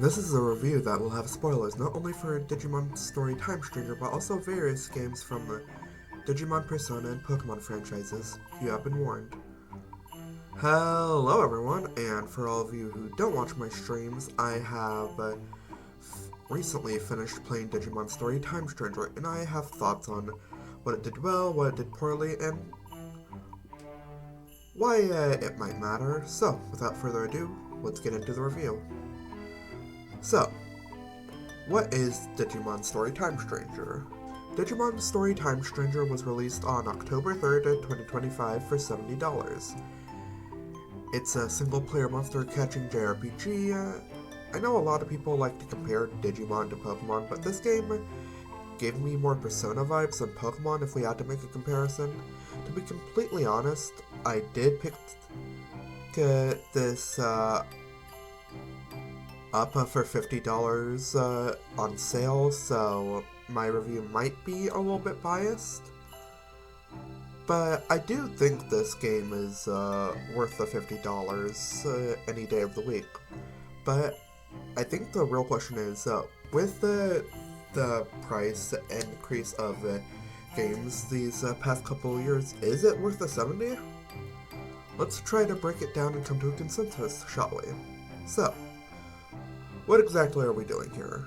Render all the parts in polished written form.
This is a review that will have spoilers not only for Digimon Story Time Stranger, but also various games from the Digimon Persona and Pokemon franchises. You have been warned. Hello everyone, and for all of you who don't watch my streams, I have recently finished playing Digimon Story Time Stranger, and I have thoughts on what it did well, what it did poorly, and why it might matter. So, without further ado, let's get into the review. So, what is Digimon Story Time Stranger? Digimon Story Time Stranger was released on October 3rd, 2025 for $70. It's a single-player monster-catching JRPG. I know a lot of people like to compare Digimon to Pokemon, but this game gave me more Persona vibes than Pokemon if we had to make a comparison. To be completely honest, I did pick this up for $50 on sale, so my review might be a little bit biased. But I do think this game is worth the $50 any day of the week. But I think the real question is, with the price increase of games these past couple of years, is it worth the $70? Let's try to break it down and come to a consensus, shall we? So, what exactly are we doing here?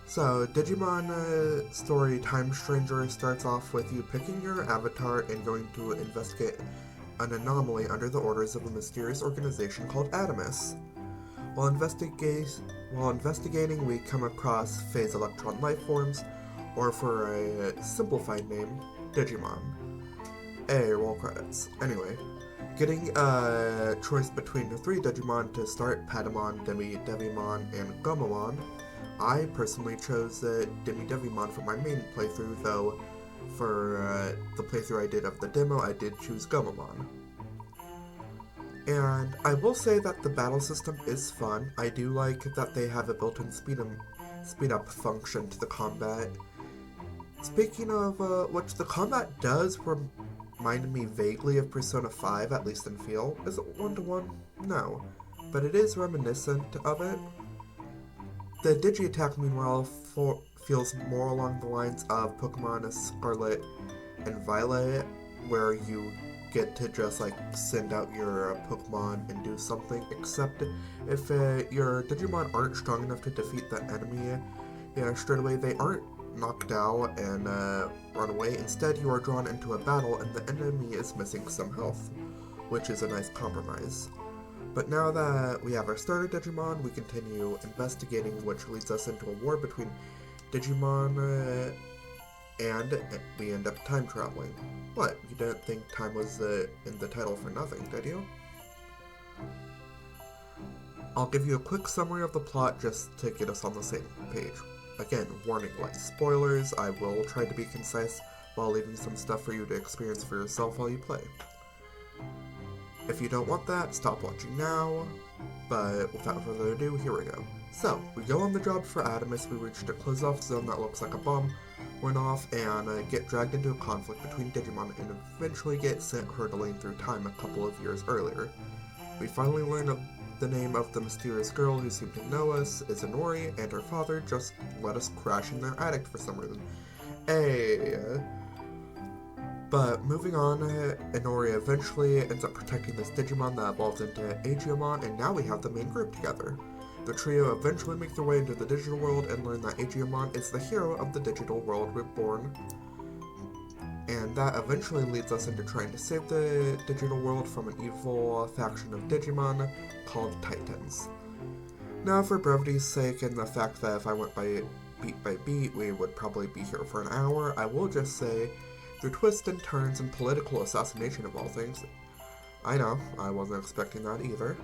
So, Digimon Story Time Stranger starts off with you picking your avatar and going to investigate an anomaly under the orders of a mysterious organization called Adamus. While investigating, we come across phase electron life forms, or for a simplified name, Digimon. Roll credits. Anyway, getting a choice between the three Digimon to start: Patamon, Devimon, and Gomamon. I personally chose Devimon for my main playthrough, though for the playthrough I did of the demo, I did choose Gomamon. And I will say that the battle system is fun. I do like that they have a built-in speed up function to the combat. Speaking of which, the combat does remind me vaguely of Persona 5, at least in feel. Is it one-to-one? No. But it is reminiscent of it. The Digi-Attack, meanwhile, feels more along the lines of Pokemon Scarlet and Violet, where you get to just send out your Pokemon and do something, except if your Digimon aren't strong enough to defeat the enemy, straight away they aren't knocked out and run away. Instead, you are drawn into a battle and the enemy is missing some health, which is a nice compromise. But now that we have our starter Digimon, we continue investigating, which leads us into a war between Digimon and we end up time traveling. What, you didn't think time was in the title for nothing, did you? I'll give you a quick summary of the plot just to get us on the same page. Again, warning, light spoilers. I will try to be concise while leaving some stuff for you to experience for yourself while you play. If you don't want that, stop watching now, but without further ado, here we go. So, we go on the job for Adamus, we reach a closed-off zone that looks like a bomb went off, and get dragged into a conflict between Digimon and eventually get sent hurtling through time a couple of years earlier. We finally learn of the name of the mysterious girl who seemed to know us is Inori, and her father just let us crash in their attic for some reason. But moving on, Inori eventually ends up protecting this Digimon that evolves into Aegiamon, and now we have the main group together. The trio eventually make their way into the digital world and learn that Aegiamon is the hero of the digital world reborn. And that eventually leads us into trying to save the digital world from an evil faction of Digimon called Titans. Now, for brevity's sake, and the fact that if I went by beat, we would probably be here for an hour, I will just say, through twists and turns and political assassination of all things, I know, I wasn't expecting that either,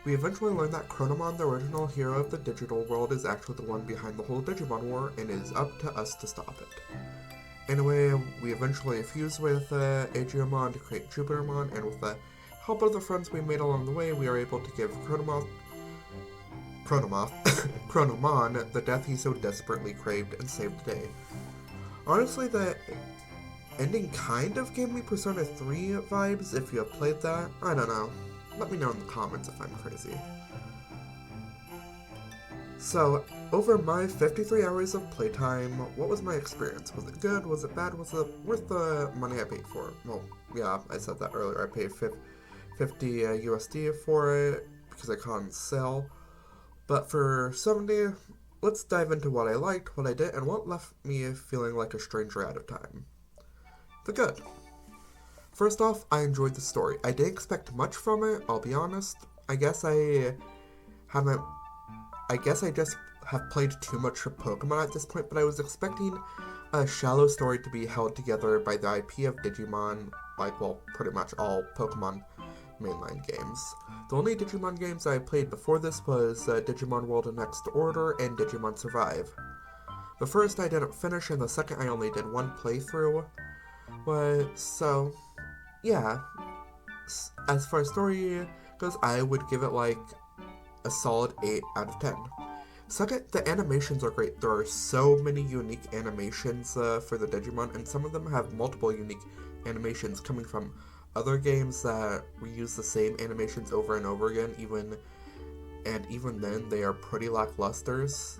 we eventually learn that Chronomon, the original hero of the digital world, is actually the one behind the whole Digimon war, and it is up to us to stop it. Anyway, we eventually fuse with Aegiamon to create Jupitermon, and with the help of the friends we made along the way, we are able to give Chronomon the death he so desperately craved and save the day. Honestly, the ending kind of gave me Persona 3 vibes if you have played that. I don't know. Let me know in the comments if I'm crazy. So, over my 53 hours of playtime, what was my experience? Was it good? Was it bad? Was it worth the money I paid for it? Well, yeah, I said that earlier. I paid 50 USD for it because I caught on sale. But for 70, let's dive into what I liked, what I did, and what left me feeling like a stranger out of time. The good. First off, I enjoyed the story. I didn't expect much from it, I'll be honest. Haven't I guess I just have played too much Pokemon at this point, but I was expecting a shallow story to be held together by the IP of Digimon, like, well, pretty much all Pokemon mainline games. The only Digimon games I played before this was Digimon World Next Order and Digimon Survive. The first I didn't finish, and the second I only did one playthrough. So, yeah. As far as story goes, I would give it like a solid 8 out of 10. Second, the animations are great. There are so many unique animations for the Digimon, and some of them have multiple unique animations coming from other games that reuse the same animations over and over again, even then they are pretty lacklusters.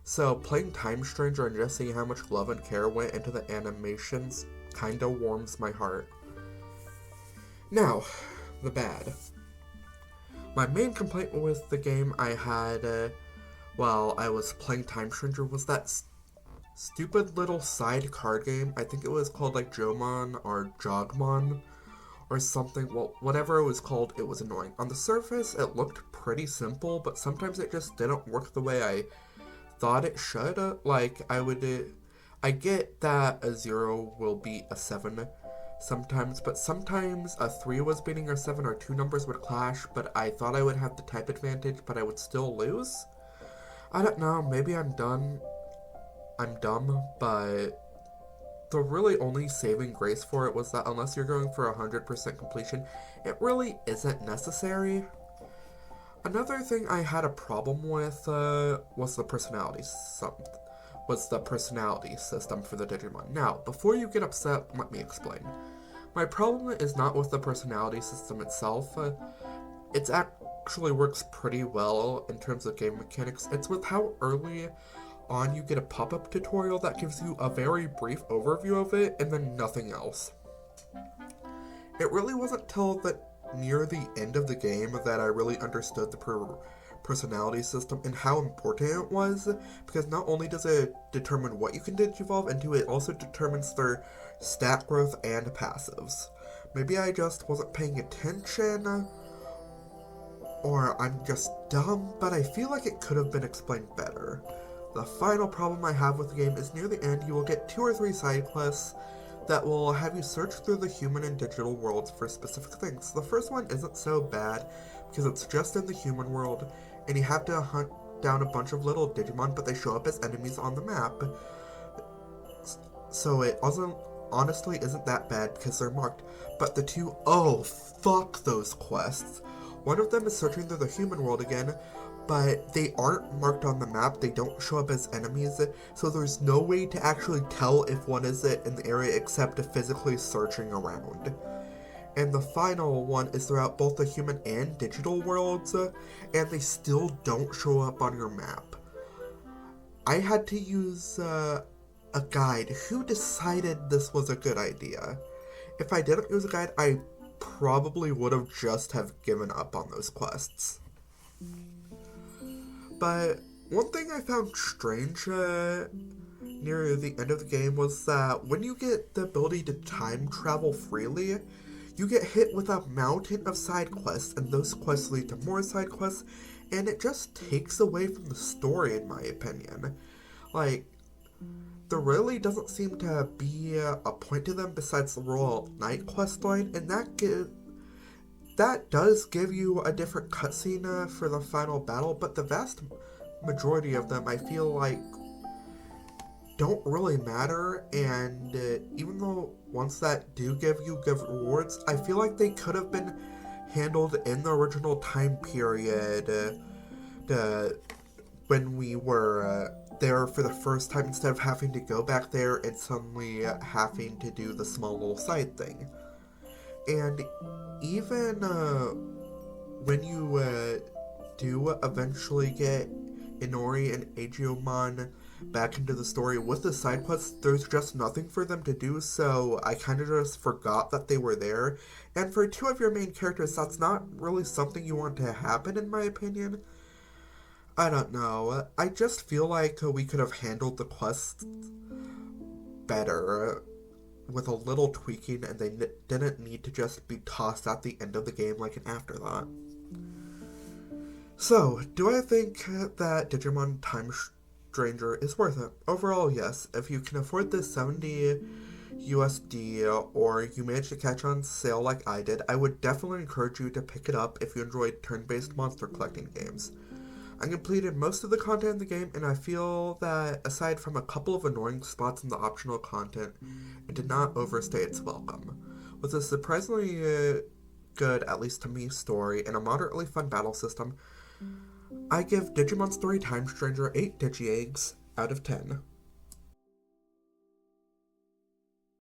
So playing Time Stranger and just seeing how much love and care went into the animations kinda warms my heart. Now, the bad. My main complaint with the game I had while I was playing Time Stranger was that stupid little side card game. I think it was called like Jomon or Jogmon or something. Well, whatever it was called, it was annoying. On the surface, it looked pretty simple, but sometimes it just didn't work the way I thought it should. I get that a 0 will beat a 7 sometimes, but sometimes a 3 was beating a 7 or two numbers would clash, but I thought I would have the type advantage, but I would still lose. I don't know, maybe I'm dumb, but the really only saving grace for it was that unless you're going for 100% completion, it really isn't necessary. Another thing I had a problem with was the personality system for the Digimon. Now, before you get upset, let me explain. My problem is not with the personality system itself. It actually works pretty well in terms of game mechanics. It's with how early on you get a pop-up tutorial that gives you a very brief overview of it and then nothing else. It really wasn't till near the end of the game that I really understood the personality system and how important it was, because not only does it determine what you can digivolve into, it also determines their stat growth and passives. Maybe I just wasn't paying attention, or I'm just dumb, but I feel like it could have been explained better. The final problem I have with the game is near the end you will get 2 or 3 side quests that will have you search through the human and digital worlds for specific things. The first one isn't so bad because it's just in the human world and you have to hunt down a bunch of little Digimon, but they show up as enemies on the map. So it honestly isn't that bad because they're marked. But the two, oh fuck those quests. One of them is searching through the human world again, but they aren't marked on the map, they don't show up as enemies, so there's no way to actually tell if one is in the area except physically searching around. And the final one is throughout both the human and digital worlds, and they still don't show up on your map. I had to use a guide. Who decided this was a good idea? If I didn't use a guide, I probably would have just have given up on those quests. But one thing I found strange near the end of the game was that when you get the ability to time travel freely, you get hit with a mountain of side quests, and those quests lead to more side quests, and it just takes away from the story, in my opinion. Like, there really doesn't seem to be a point to them besides the Royal Knight questline, and that does give you a different cutscene for the final battle, but the vast majority of them I feel like don't really matter, and even though ones that do give you good rewards, I feel like they could have been handled in the original time period when we were there for the first time, instead of having to go back there and suddenly having to do the small little side thing. And even when you do eventually get Inori and Agumon back into the story with the side quests, there's just nothing for them to do, so I kind of just forgot that they were there. And for two of your main characters, that's not really something you want to happen, in my opinion. I don't know. I just feel like we could have handled the quests better with a little tweaking, and they didn't need to just be tossed at the end of the game like an afterthought. So, do I think that Digimon Time Stranger is worth it? Overall, yes. If you can afford the 70 USD or you manage to catch on sale like I did, I would definitely encourage you to pick it up if you enjoyed turn-based monster collecting games. I completed most of the content in the game, and I feel that aside from a couple of annoying spots in the optional content, it did not overstay its welcome. With a surprisingly good, at least to me, story and a moderately fun battle system, I give Digimon Story Time Stranger 8 Digi-Eggs out of 10.